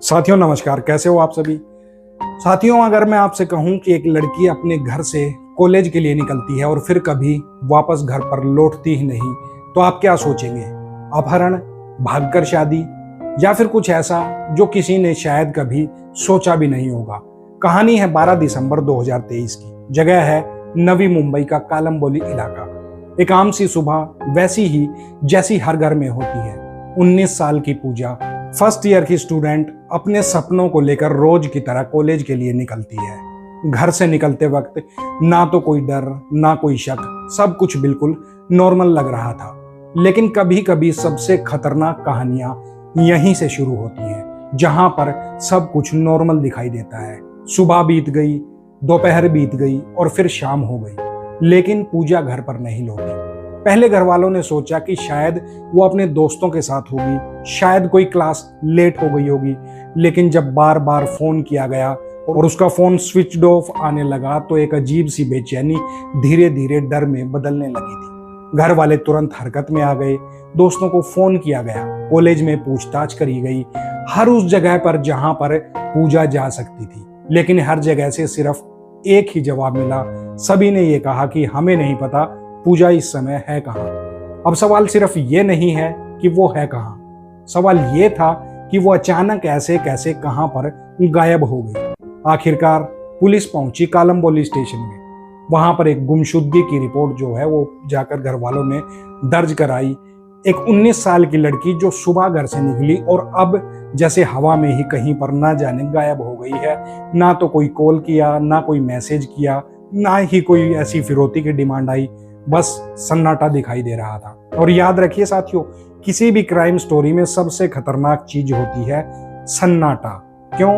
साथियों नमस्कार, कैसे हो आप सभी। साथियों, अगर मैं आपसे कहूं कि एक लड़की अपने घर से कॉलेज के लिए निकलती है और फिर कभी वापस घर पर लौटती ही नहीं, तो आप क्या सोचेंगे? अपहरण, भागकर शादी, या फिर कुछ ऐसा जो किसी ने शायद कभी सोचा भी नहीं होगा। कहानी है 12 दिसंबर 2023 की। जगह है नवी मुंबई का कालमबोली इलाका। एक आम सी सुबह वैसी ही जैसी हर घर में होती है। 19 साल की पूजा, फर्स्ट ईयर की स्टूडेंट, अपने सपनों को लेकर रोज की तरह कॉलेज के लिए निकलती है। घर से निकलते वक्त ना तो कोई डर, ना कोई शक, सब कुछ बिल्कुल नॉर्मल लग रहा था। लेकिन कभी कभी सबसे खतरनाक कहानियां यहीं से शुरू होती हैं, जहां पर सब कुछ नॉर्मल दिखाई देता है। सुबह बीत गई, दोपहर बीत गई और फिर शाम हो गई, लेकिन पूजा घर पर नहीं लौटी। पहले घर वालों ने सोचा कि शायद वो अपने दोस्तों के साथ होगी, शायद कोई क्लास लेट हो गई होगी। लेकिन जब बार बार फोन किया गया और उसका फोन स्विच ऑफ आने लगा, तो एक अजीब सी बेचैनी धीरे धीरे डर में बदलने लगी थी। घर वाले तुरंत हरकत में आ गए। दोस्तों को फोन किया गया, कॉलेज में पूछताछ करी गई, हर उस जगह पर जहां पर पूजा जा सकती थी। लेकिन हर जगह से सिर्फ एक ही जवाब मिला। सभी ने ये कहा कि हमें नहीं पता पूजा इस समय है कहाँ। अब सवाल सिर्फ ये नहीं है कि वो है कहाँ, सवाल ये था कि वो अचानक ऐसे कैसे कहाँ पर गायब हो गई। आखिरकार पुलिस पहुंची कालमबोली स्टेशन में। वहां पर एक गुमशुदगी की रिपोर्ट जो है वो जाकर घर वालों ने दर्ज कराई। एक 19 साल की लड़की जो सुबह घर से निकली और अब जैसे हवा में ही कहीं पर ना जाने गायब हो गई है। ना तो कोई कॉल किया, ना कोई मैसेज किया, ना ही कोई ऐसी फिरौती की डिमांड आई। बस सन्नाटा दिखाई दे रहा था। और याद रखिए साथियों, किसी भी क्राइम स्टोरी में सबसे खतरनाक चीज होती है सन्नाटा। क्यों?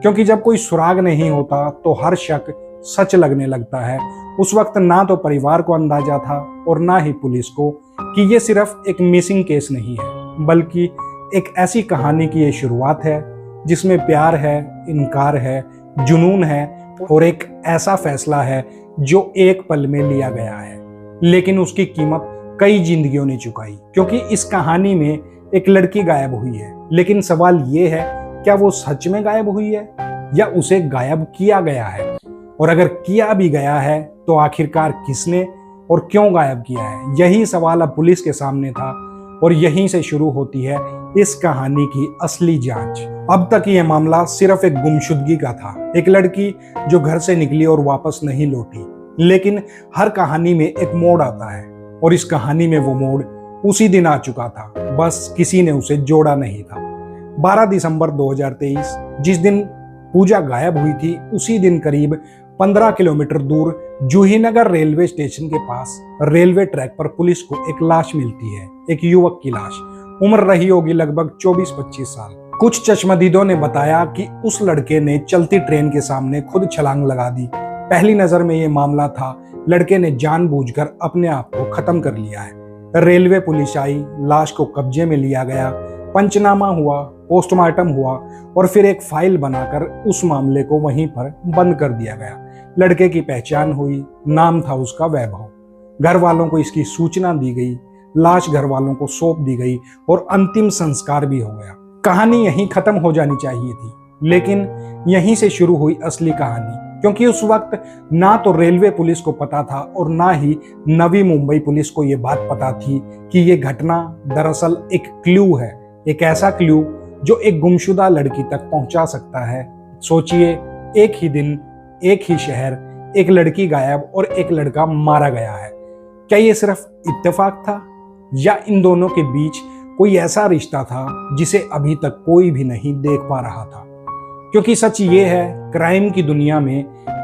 क्योंकि जब कोई सुराग नहीं होता तो हर शक सच लगने लगता है। उस वक्त ना तो परिवार को अंदाजा था और ना ही पुलिस को कि ये सिर्फ एक मिसिंग केस नहीं है, बल्कि एक ऐसी कहानी की ये शुरुआत है जिसमें प्यार है, इनकार है, जुनून है और एक ऐसा फैसला है जो एक पल में लिया गया है, लेकिन उसकी कीमत कई जिंदगियों ने चुकाई। क्योंकि इस कहानी में एक लड़की गायब हुई है, लेकिन सवाल ये है, क्या वो सच में गायब हुई है या उसे गायब किया गया है? और अगर किया भी गया है तो आखिरकार किसने और क्यों गायब किया है? यही सवाल अब पुलिस के सामने था और यहीं से शुरू होती है इस कहानी की असली जांच। अब तक यह मामला सिर्फ एक गुमशुदगी का था, एक लड़की जो घर से निकली और वापस नहीं लौटी। लेकिन हर कहानी में एक मोड़ आता है और इस कहानी में वो मोड़ उसी दिन आ चुका था, बस किसी ने उसे जोड़ा नहीं था। 12 दिसंबर 2023, जिस दिन पूजा गायब हुई थी, उसी दिन करीब 15 किलोमीटर दूर जूहीनगर रेलवे स्टेशन के पास रेलवे ट्रैक पर पुलिस को एक लाश मिलती है। एक युवक की लाश, उम्र रही होगी लगभग 24-25 साल। कुछ चश्मदीदों ने बताया कि उस लड़के ने चलती ट्रेन के सामने खुद छलांग लगा दी। पहली नजर में ये मामला था, लड़के ने जानबूझकर अपने आप को खत्म कर लिया है। रेलवे पुलिस आई, लाश को कब्जे में लिया गया, पंचनामा हुआ, पोस्टमार्टम हुआ और फिर एक फाइल बनाकर उस मामले को वहीं पर बंद कर दिया गया। लड़के की पहचान हुई, नाम था उसका वैभव। घर वालों को इसकी सूचना दी गई, लाश घर वालों को सौंप दी गई और अंतिम संस्कार भी हो गया। कहानी यहीं खत्म हो जानी चाहिए थी, लेकिन यहीं से शुरू हुई असली कहानी। क्योंकि उस वक्त ना तो रेलवे पुलिस को पता था और ना ही नवी मुंबई पुलिस को यह बात पता थी कि यह घटना दरअसल एक क्लू है, एक ऐसा क्लू जो एक गुमशुदा लड़की तक पहुंचा सकता है। सोचिए, एक ही दिन, एक ही शहर, एक लड़की गायब और एक लड़का मारा गया है। क्या ये सिर्फ इत्तेफाक था या इन दोनों के बीच कोई ऐसा रिश्ता था जिसे अभी तक कोई भी नहीं देख पा रहा था? क्योंकि सच ये है, क्राइम की दुनिया में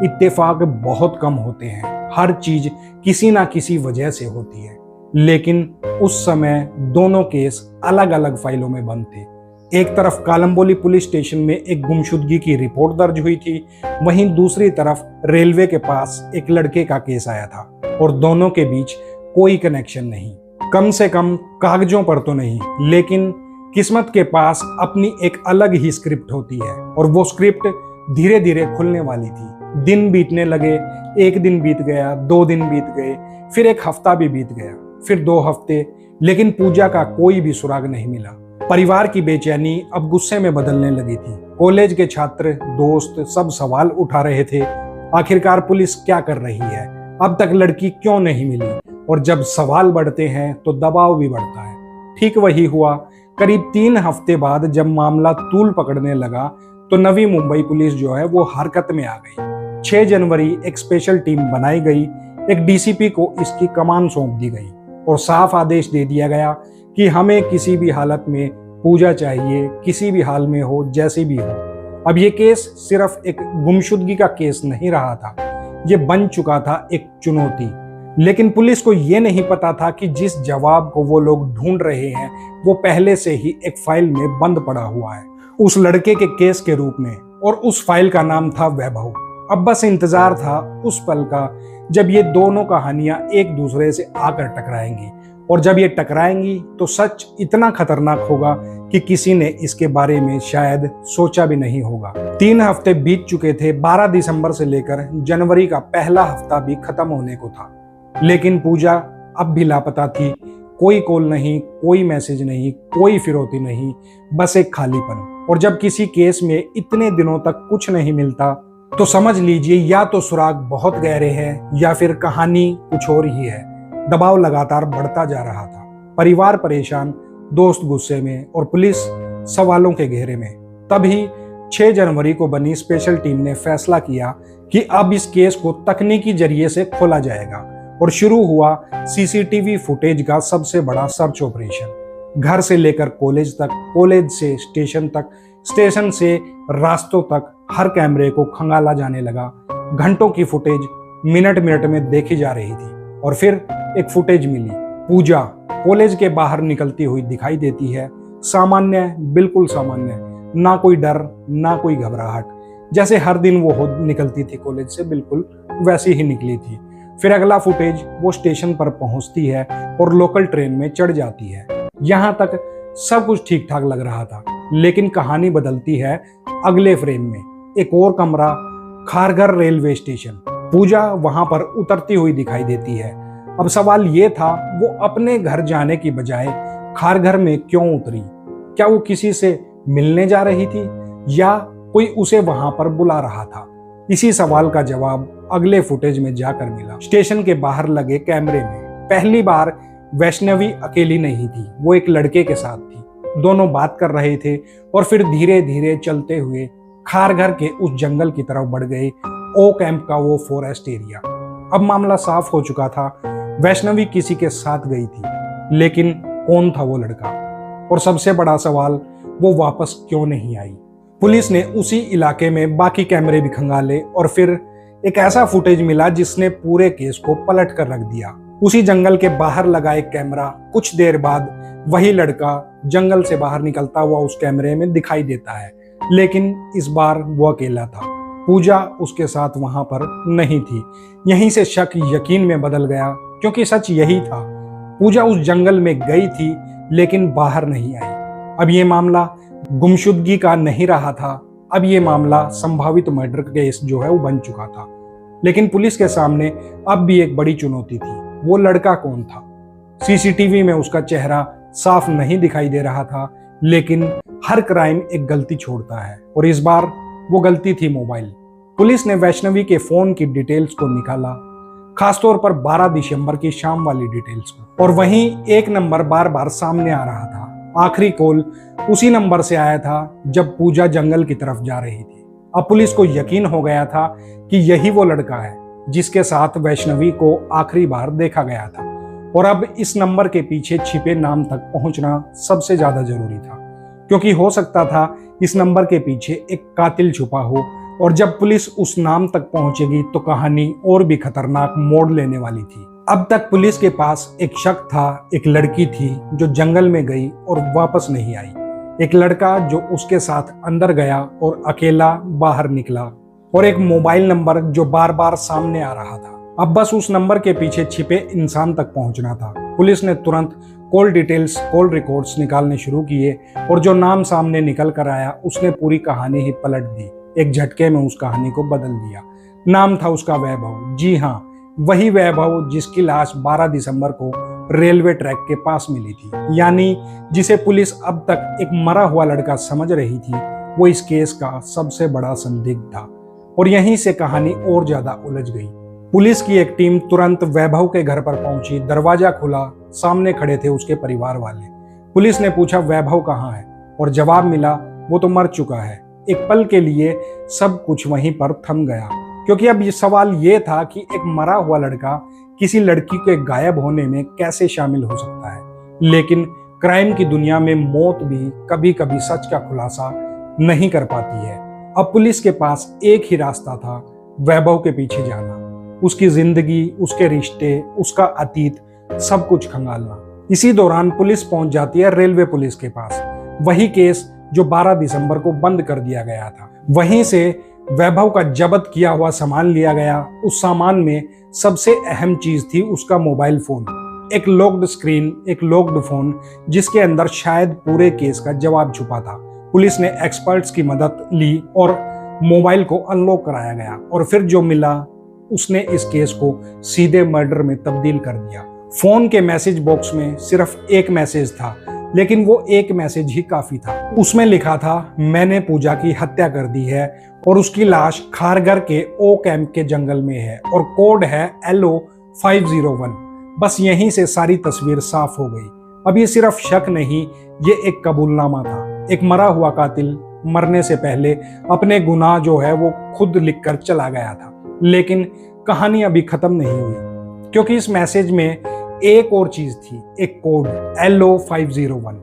इत्तेफाक बहुत कम होते हैं। हर चीज किसी ना किसी वजह से होती है। लेकिन उस समय दोनों केस अलग अलग फाइलों में बंद थे। एक तरफ कालमबोली पुलिस स्टेशन में एक गुमशुदगी की रिपोर्ट दर्ज हुई थी, वहीं दूसरी तरफ रेलवे के पास एक लड़के का केस आया था और दोनों के बीच कोई कनेक्शन नहीं, कम से कम कागजों पर तो नहीं। लेकिन किस्मत के पास अपनी एक अलग ही स्क्रिप्ट होती है और वो स्क्रिप्ट धीरे धीरे खुलने वाली थी। दिन बीतने लगे, एक दिन बीत गया, 2 दिन बीत गए, फिर एक हफ्ता भी बीत गया, फिर 2 हफ्ते, लेकिन पूजा का कोई भी सुराग नहीं मिला। परिवार की बेचैनी अब गुस्से में बदलने लगी थी। कॉलेज के छात्र, दोस्त सब सवाल उठा रहे थे। आखिरकार पुलिस क्या कर रही है? अब तक लड़की क्यों नहीं मिली? और जब सवाल बढ़ते हैं तो दबाव भी बढ़ता है। ठीक वही हुआ। करीब 3 हफ्ते बाद जब मामला तूल पकड़ने लगा तो नवी मुंबई पुलिस जो है वो हरकत में आ गई। 6 जनवरी एक स्पेशल टीम बनाई गई। एक डीसीपी को इसकी कमान सौंप दी गई और साफ आदेश दे दिया गया कि हमें किसी भी हालत में पूजा चाहिए, किसी भी हाल में हो, जैसी भी हो। अब ये केस सिर्फ एक गुमशुदगी का केस नहीं रहा था, ये बन चुका था एक चुनौती। लेकिन पुलिस को ये नहीं पता था कि जिस जवाब को वो लोग ढूंढ रहे हैं वो पहले से ही एक फाइल में बंद पड़ा हुआ है, उस लड़के के केस के रूप में। और उस फाइल का नाम था वैभव। अब बस इंतजार था उस पल का जब ये दोनों कहानियां एक दूसरे से आकर टकराएंगी। और जब ये टकराएंगी तो सच इतना खतरनाक होगा कि किसी ने इसके बारे में शायद सोचा भी नहीं होगा। 3 हफ्ते बीत चुके थे। 12 दिसंबर से लेकर जनवरी का पहला हफ्ता भी खत्म होने को था, लेकिन पूजा अब भी लापता थी। कोई कॉल नहीं, कोई मैसेज नहीं, कोई फिरौती नहीं, बस एक खालीपन। और जब किसी केस में इतने दिनों तक कुछ नहीं मिलता तो समझ लीजिए या तो सुराग बहुत गहरे हैं या फिर कहानी कुछ और ही है। दबाव लगातार बढ़ता जा रहा था। परिवार परेशान, दोस्त गुस्से में और पुलिस सवालों के घेरे में। तभी 6 जनवरी को बनी स्पेशल टीम ने फैसला किया कि अब इस केस को तकनीकी जरिए से खोला जाएगा और शुरू हुआ सीसीटीवी फुटेज का सबसे बड़ा सर्च ऑपरेशन। घर से लेकर कॉलेज तक, कॉलेज से स्टेशन तक, स्टेशन से रास्तों तक हर कैमरे को खंगाला जाने लगा। घंटों की फुटेज मिनट मिनट में देखी जा रही थी। और फिर एक फुटेज मिली। पूजा कॉलेज के बाहर निकलती हुई दिखाई देती है। सामान्य, बिल्कुल सामान्य, ना कोई डर, ना कोई घबराहट। जैसे हर दिन वो निकलती थी कॉलेज से, बिल्कुल वैसी ही निकली थी। फिर अगला फुटेज, वो स्टेशन पर पहुंचती है और लोकल ट्रेन में चढ़ जाती है। यहाँ तक सब कुछ ठीक ठाक लग रहा था, लेकिन कहानी बदलती है अगले फ्रेम में। एक और कमरा, खारघर रेलवे स्टेशन। पूजा वहां पर उतरती हुई दिखाई देती है। अब सवाल ये था, वो अपने घर जाने की बजाय खारघर में क्यों उतरी? क्या वो किसी से मिलने जा रही थी या कोई उसे वहां पर बुला रहा था? इसी सवाल का जवाब अगले फुटेज में जाकर मिला। स्टेशन के बाहर लगे कैमरे में पहली बार वैष्णवी अकेली नहीं थी, वो एक लड़के के साथ थी। दोनों बात कर रहे थे और फिर धीरे धीरे चलते हुए खारघर के उस जंगल की तरफ बढ़ गए, ओ कैंप का वो फॉरेस्ट एरिया। अब मामला साफ हो चुका था, वैष्णवी किसी के साथ गई थी, लेकिन कौन था वो लड़का? और सबसे बड़ा सवाल, वो वापस क्यों नहीं आई? पुलिस ने उसी इलाके में बाकी कैमरे भी खंगाले और फिर एक ऐसा फुटेज मिला जिसने पूरे केस को पलट कर रख दिया। उसी जंगल के बाहर लगा एक कैमरा, कुछ देर बाद वही लड़का जंगल से बाहर निकलता हुआ उस कैमरे में दिखाई देता है, लेकिन इस बार वो अकेला था। पूजा उसके साथ वहां पर नहीं थी। यहीं से शक यकीन में बदल गया, क्योंकि सच यही था, पूजा उस जंगल में गई थी लेकिन बाहर नहीं आई। अब ये मामला गुमशुदगी का नहीं रहा था, अब ये मामला संभावित मर्डर केस जो है वो बन चुका था। लेकिन पुलिस के सामने अब भी एक बड़ी चुनौती थी। वो लड़का कौन था? सीसीटीवी में उसका चेहरा साफ नहीं दिखाई दे रहा था, लेकिन हर क्राइम एक गलती छोड़ता है और इस बार वो गलती थी मोबाइल। पुलिस ने वैष्णवी के फोन की डिटेल्स को निकाला, खासतौर पर 12 दिसंबर की शाम वाली डिटेल्स को, और वहीं एक नंबर बार बार सामने आ रहा था। आखिरी कॉल उसी नंबर से आया था जब पूजा जंगल की तरफ जा रही थी। अब पुलिस को यकीन हो गया था कि यही वो लड़का है जिसके साथ वैष्णवी को आखिरी बार देखा गया था। और अब इस नंबर के पीछे छिपे नाम तक पहुंचना सबसे ज्यादा जरूरी था, क्योंकि हो सकता था इस नंबर के पीछे एक कातिल छुपा हो, और जब पुलिस उस नाम तक पहुंचेगी तो कहानी और भी खतरनाक मोड़ लेने वाली थी। अब तक पुलिस के पास एक शक था, एक लड़की थी जो जंगल में गई और वापस नहीं आई, एक लड़का जो उसके साथ अंदर गया और अकेला बाहर निकला, और एक मोबाइल नंबर जो बार बार सामने आ रहा था। अब बस उस नंबर के पीछे छिपे इंसान तक पहुंचना था। पुलिस ने तुरंत कॉल डिटेल्स, कॉल रिकॉर्ड्स निकालने शुरू किए, और जो नाम सामने निकल कर आया उसने पूरी कहानी ही पलट दी, एक झटके में उस कहानी को बदल दिया। नाम था उसका वैभव। जी हाँ, वही वैभव जिसकी लाश 12 दिसंबर को रेलवे ट्रैक के पास मिली थी। यानी जिसे पुलिस अब तक एक मरा हुआ लड़का समझ रही थी, वो इस केस का सबसे बड़ा संदिग्ध था। और यहीं से कहानी और ज्यादा उलझ गई। पुलिस की एक टीम तुरंत वैभव के घर पर पहुंची। दरवाजा खुला, सामने खड़े थे उसके परिवार वाले। पुलिस ने पूछा वैभव कहाँ है, और जवाब मिला वो तो मर चुका है। एक पल के लिए सब कुछ वहीं पर थम गया, क्योंकि अब ये सवाल ये था कि एक मरा हुआ लड़का किसी लड़की के गायब होने में कैसे शामिल हो सकता है। लेकिन क्राइम की दुनिया में मौत भी कभी कभी सच का खुलासा नहीं कर पाती है। अब पुलिस के पास एक ही रास्ता था, वैभव के पीछे जाना, उसकी जिंदगी, उसके रिश्ते, उसका अतीत, सब कुछ खंगालना। इसी दौरान पुलिस पहुंच जाती है रेलवे पुलिस के पास। वही केस जो 12 दिसंबर को बंद कर दिया गया था। वहीं से वैभव का जब्त किया हुआ सामान लिया गया। उस सामान में सबसे अहम चीज थी उसका मोबाइल फोन, एक लॉक्ड स्क्रीन, एक लॉक्ड फोन, जिसके अंदर शायद पूरे केस का जवाब छुपा था। पुलिस ने एक्सपर्ट्स की मदद ली और मोबाइल को अनलॉक कराया गया, और फिर जो मिला उसने इस केस को सीधे मर्डर में तब्दील कर दिया। फोन के मैसेज बॉक्स में सिर्फ एक मैसेज था, लेकिन वो एक मैसेज ही काफी था। उसमें लिखा था, मैंने पूजा की हत्या कर दी है और उसकी लाश खारघर के ओ कैंप के जंगल में है, और कोड है LO501। बस यहीं से सारी तस्वीर साफ हो गई। अब ये सिर्फ शक नहीं, ये एक कबूलनामा था। एक मरा हुआ कातिल मरने से पहले अपने गुनाह जो है वो खुद लिखकर चला गया था। लेकिन कहानी अभी खत्म नहीं हुई, क्योंकि इस मैसेज में एक और चीज थी, एक कोड LO501।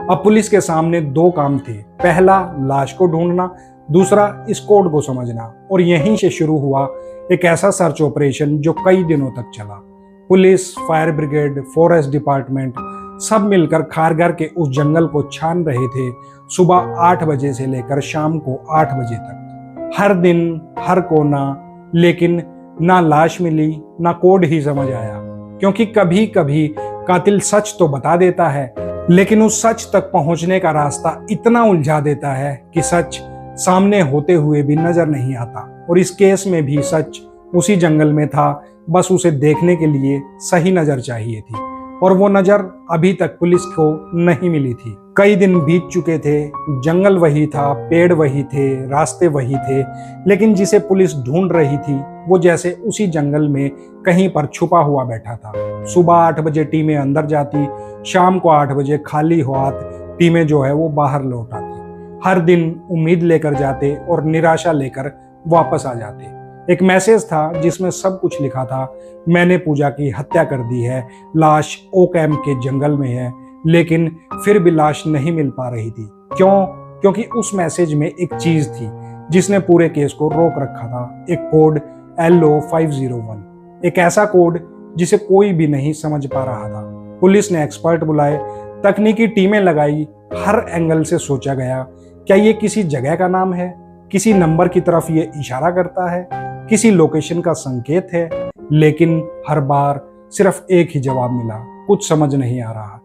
अब पुलिस के सामने दो काम थे, पहला लाश को ढूंढना, दूसरा इस कोड को समझना। और यहीं से शुरू हुआ एक ऐसा सर्च ऑपरेशन जो कई दिनों तक चला। Police, fire brigade, forest department सब मिलकर खारघर के उस जंगल को छान रहे थे, सुबह 8 बजे से लेकर शाम को 8 बजे तक, हर दिन, हर कोना। लेकिन ना लाश मिली, ना कोड ही समझ आया। क्योंकि कभी कभी कातिल सच तो बता देता है, लेकिन उस सच तक पहुंचने का रास्ता इतना उलझा देता है कि सच सामने होते हुए भी नजर नहीं आता। और इस केस में भी सच उसी जंगल में था, बस उसे देखने के लिए सही नजर चाहिए थी, और वो नजर अभी तक पुलिस को नहीं मिली थी। कई दिन बीत चुके थे, जंगल वही था, पेड़ वही थे, रास्ते वही थे, लेकिन जिसे पुलिस ढूंढ रही थी वो जैसे उसी जंगल में कहीं पर छुपा हुआ बैठा था। सुबह 8 बजे टीमें अंदर जाती, शाम को 8 बजे खाली हाथ टीमें जो है वो बाहर लौट आती। हर दिन उम्मीद लेकर जाते और निराशा लेकर वापस आ जाते। एक मैसेज था जिसमें सब कुछ लिखा था, मैंने पूजा की हत्या कर दी है, लाश ओ कैंप के जंगल में है। लेकिन फिर भी लाश नहीं मिल पा रही थी। क्यों? क्योंकि उस मैसेज में एक चीज थी जिसने पूरे केस को रोक रखा था, एक कोड LO501, एक ऐसा कोड जिसे कोई भी नहीं समझ पा रहा था। पुलिस ने एक्सपर्ट बुलाए, तकनीकी टीमें लगाई, हर एंगल से सोचा गया, क्या ये किसी जगह का नाम है, किसी नंबर की तरफ ये इशारा करता है, किसी लोकेशन का संकेत है। लेकिन हर बार सिर्फ एक ही जवाब मिला, कुछ समझ नहीं आ रहा।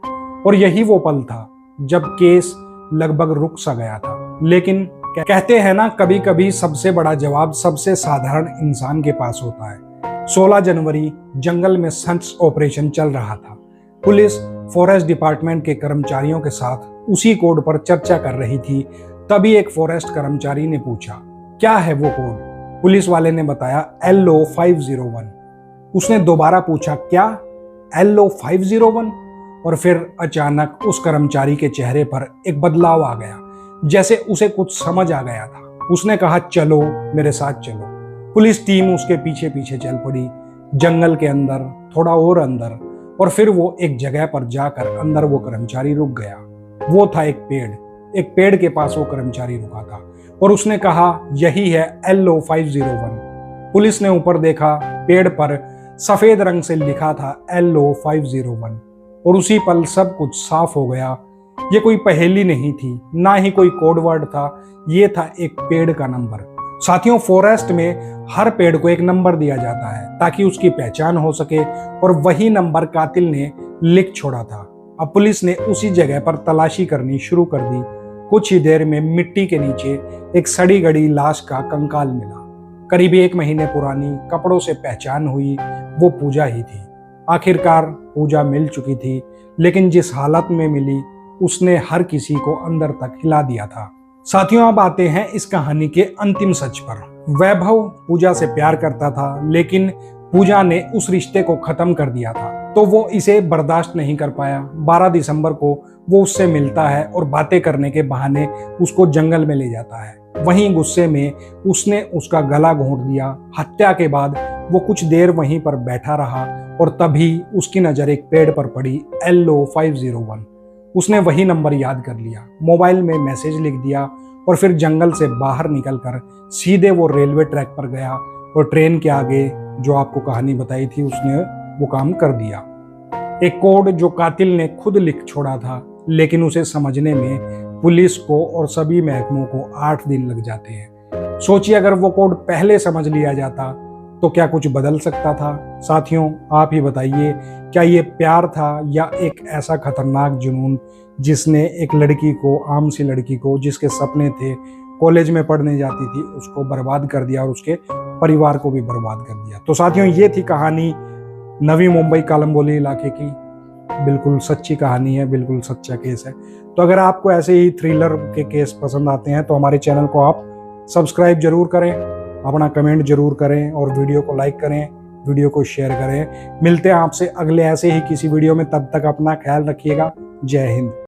और यही वो पल था जब केस लगभग रुक सा गया था। लेकिन कहते हैं ना, कभी कभी सबसे बड़ा जवाब सबसे साधारण इंसान के पास होता है। 16 जनवरी जंगल में सर्च ऑपरेशन चल रहा था। पुलिस फॉरेस्ट डिपार्टमेंट के कर्मचारियों के साथ उसी कोड पर चर्चा कर रही थी। तभी एक फॉरेस्ट कर्मचारी ने पूछा, क्या है वो कोड? पुलिस वाले ने बताया, LO501। उसने दोबारा पूछा, क्या LO501? और फिर अचानक उस कर्मचारी के चेहरे पर एक बदलाव आ गया, जैसे उसे कुछ समझ आ गया था। उसने कहा, चलो मेरे साथ चलो। पुलिस टीम उसके पीछे पीछे चल पड़ी, जंगल के अंदर, थोड़ा और अंदर, और फिर वो एक जगह पर जाकर अंदर वो कर्मचारी रुक गया। वो था एक पेड़ के पास वो कर्मचारी रुका था, और उसने कहा, यही है LO501। पुलिस ने ऊपर देखा, पेड़ पर सफेद रंग से लिखा था LO501, और उसी पल सब कुछ साफ हो गया। ये कोई पहेली नहीं थी, ना ही कोई कोड वर्ड था, ये था एक पेड़ का नंबर। साथियों, फॉरेस्ट में हर पेड़ को एक नंबर दिया जाता है ताकि उसकी पहचान हो सके, और वही नंबर कातिल ने लिख छोड़ा था। अब पुलिस ने उसी जगह पर तलाशी करनी शुरू कर दी। कुछ ही देर में मिट्टी के नीचे एक सड़ी गड़ी लाश का कंकाल मिला। करीब 1 महीने पुरानी, कपड़ों से पहचान हुई, वो पूजा ही थी। आखिरकार पूजा मिल चुकी थी, लेकिन जिस हालत में मिली उसने हर किसी को अंदर तक हिला दिया था। साथियों, अब आते हैं इस कहानी के अंतिम सच पर। वैभव पूजा से प्यार करता था, लेकिन पूजा ने उस रिश्ते को खत्म कर दिया था, तो वो इसे बर्दाश्त नहीं कर पाया। 12 दिसंबर को वो उससे मिलता है और बातें करने के बहाने उसको जंगल में ले जाता है। वहीं गुस्से में उसने उसका गला घोंट दिया। हत्या के बाद वो कुछ देर वहीं पर बैठा रहा और तभी उसकी नजर एक पेड़ पर पड़ी, LO501। उसने वही नंबर याद कर लिया, मोबाइल में मैसेज लिख दिया और फिर जंगल से बाहर निकलकर सीधे वो रेलवे ट्रैक पर गया और ट्रेन के आगे जो आपको कहानी बताई थी उसने वो काम कर दिया। एक कोड जो कातिल ने खुद लिख छोड़ा था, लेकिन उसे समझने में पुलिस को और सभी महकमों को 8 दिन लग जाते हैं। सोचिए, अगर वो कोड पहले समझ लिया जाता तो क्या कुछ बदल सकता था? साथियों, आप ही बताइए, क्या ये प्यार था या एक ऐसा खतरनाक जुनून जिसने एक लड़की को, आम सी लड़की को जिसके सपने थे, कॉलेज में पढ़ने जाती थी, उसको बर्बाद कर दिया और उसके परिवार को भी बर्बाद कर दिया। तो साथियों, ये थी कहानी नवी मुंबई कालम्बोली इलाके की। बिल्कुल सच्ची कहानी है, बिल्कुल सच्चा केस है। तो अगर आपको ऐसे ही थ्रिलर के केस पसंद आते हैं तो हमारे चैनल को आप सब्सक्राइब जरूर करें, अपना कमेंट जरूर करें और वीडियो को लाइक करें, वीडियो को शेयर करें। मिलते हैं आपसे अगले ऐसे ही किसी वीडियो में, तब तक अपना ख्याल रखिएगा। जय हिंद।